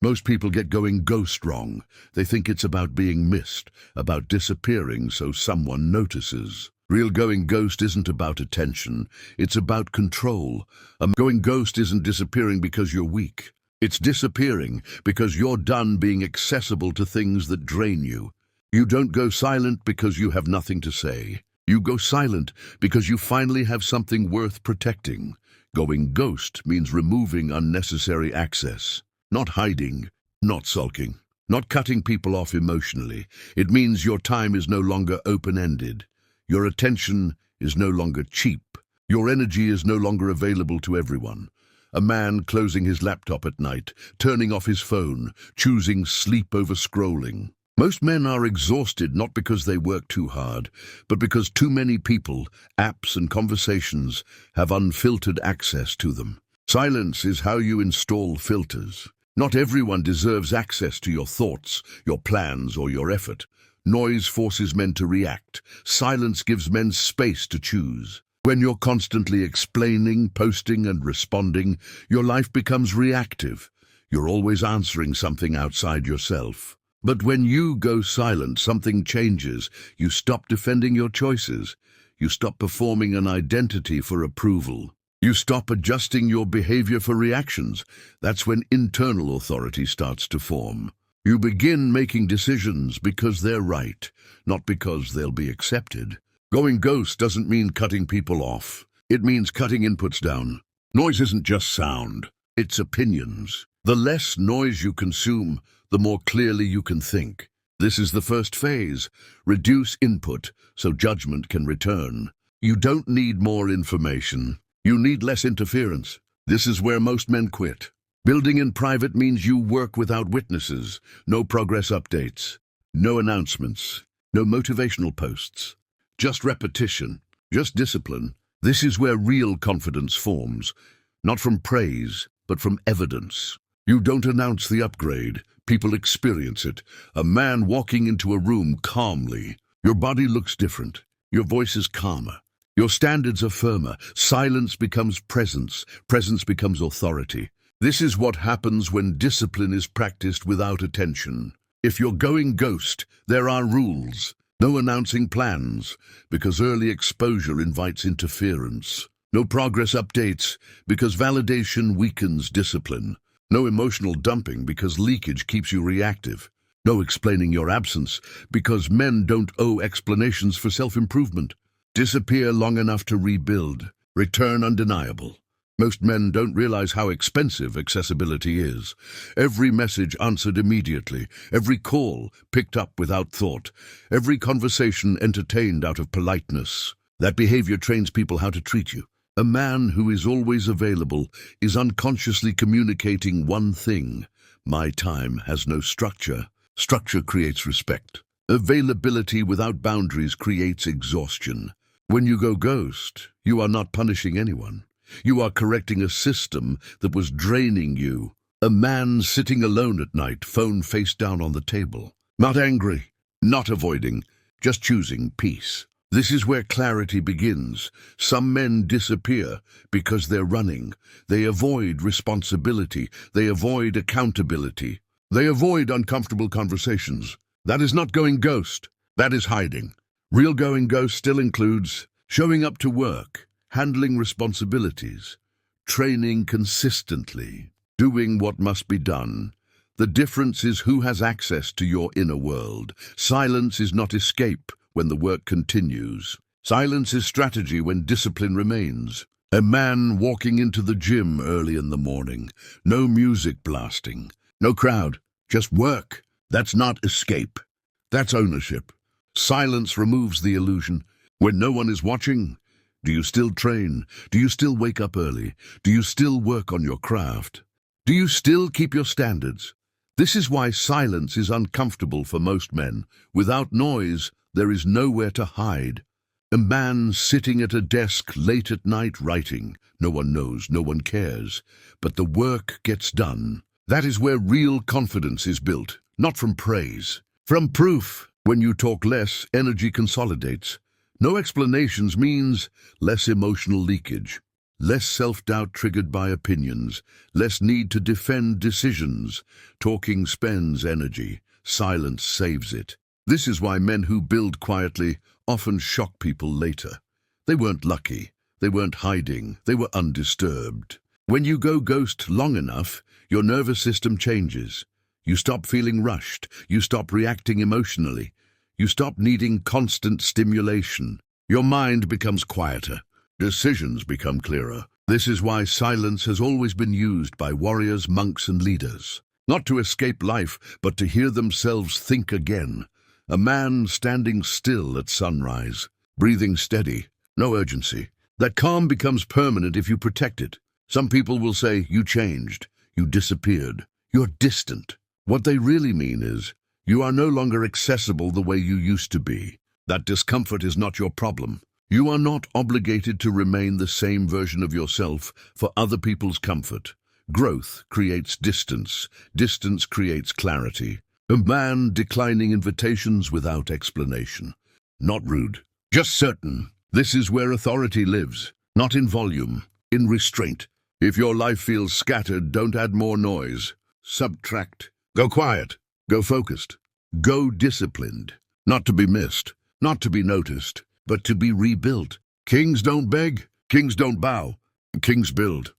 Most people get going ghost wrong. They think it's about being missed, about disappearing so someone notices. Real going ghost isn't about attention, it's about control. Going ghost isn't disappearing because you're weak. It's disappearing because you're done being accessible to things that drain you. You don't go silent because you have nothing to say. You go silent because you finally have something worth protecting. Going ghost means removing unnecessary access. Not hiding, not sulking, not cutting people off emotionally. It means your time is no longer open-ended. Your attention is no longer cheap. Your energy is no longer available to everyone. A man closing his laptop at night, turning off his phone, choosing sleep over scrolling. Most men are exhausted not because they work too hard, but because too many people, apps and conversations have unfiltered access to them. Silence is how you install filters. Not everyone deserves access to your thoughts, your plans, or your effort. Noise forces men to react. Silence gives men space to choose. When you're constantly explaining, posting, and responding, your life becomes reactive. You're always answering something outside yourself. But when you go silent, something changes. You stop defending your choices. You stop performing an identity for approval. You stop adjusting your behavior for reactions. That's when internal authority starts to form. You begin making decisions because they're right, not because they'll be accepted. Going ghost doesn't mean cutting people off. It means cutting inputs down. Noise isn't just sound, it's opinions. The less noise you consume, the more clearly you can think. This is the first phase. Reduce input so judgment can return. You don't need more information. You need less interference. This is where most men quit. Building in private means you work without witnesses, no progress updates, no announcements, no motivational posts. Just repetition, just discipline. This is where real confidence forms, not from praise, but from evidence. You don't announce the upgrade, people experience it. A man walking into a room calmly. Your body looks different, your voice is calmer. Your standards are firmer. Silence becomes presence. Presence becomes authority. This is what happens when discipline is practiced without attention. If you're going ghost, there are rules. No announcing plans, because early exposure invites interference. No progress updates, because validation weakens discipline. No emotional dumping, because leakage keeps you reactive. No explaining your absence, because men don't owe explanations for self-improvement. Disappear long enough to rebuild. Return undeniable. Most men don't realize how expensive accessibility is. Every message answered immediately. Every call picked up without thought. Every conversation entertained out of politeness. That behavior trains people how to treat you. A man who is always available is unconsciously communicating one thing. My time has no structure. Structure creates respect. Availability without boundaries creates exhaustion. When you go ghost, you are not punishing anyone. You are correcting a system that was draining you. A man sitting alone at night, phone face down on the table. Not angry, not avoiding, just choosing peace. This is where clarity begins. Some men disappear because they're running. They avoid responsibility. They avoid accountability. They avoid uncomfortable conversations. That is not going ghost. That is hiding. Real going ghost still includes showing up to work, handling responsibilities, training consistently, doing what must be done. The difference is who has access to your inner world. Silence is not escape when the work continues. Silence is strategy when discipline remains. A man walking into the gym early in the morning, no music blasting, no crowd, just work. That's not escape. That's ownership. Silence removes the illusion. When no one is watching, do you still train? Do you still wake up early? Do you still work on your craft? Do you still keep your standards? This is why silence is uncomfortable for most men. Without noise, there is nowhere to hide. A man sitting at a desk late at night writing. No one knows, no one cares. But the work gets done. That is where real confidence is built, not from praise, from proof. When you talk less, energy consolidates. No explanations means less emotional leakage. Less self-doubt triggered by opinions, less need to defend decisions. Talking spends energy, silence saves it. This is why men who build quietly often shock people later. They weren't lucky, they weren't hiding, they were undisturbed. When you go ghost long enough, your nervous system changes. You stop feeling rushed, you stop reacting emotionally, you stop needing constant stimulation. Your mind becomes quieter, decisions become clearer. This is why silence has always been used by warriors, monks, and leaders. Not to escape life, but to hear themselves think again. A man standing still at sunrise, breathing steady, no urgency. That calm becomes permanent if you protect it. Some people will say, you changed, you disappeared, you're distant. What they really mean is, you are no longer accessible the way you used to be. That discomfort is not your problem. You are not obligated to remain the same version of yourself for other people's comfort. Growth creates distance. Distance creates clarity. A man declining invitations without explanation. Not rude, just certain. This is where authority lives, not in volume, in restraint. If your life feels scattered, don't add more noise. Subtract. Go quiet. Go focused. Go disciplined. Not to be missed, not to be noticed, but to be rebuilt. Kings don't beg, kings don't bow, kings build.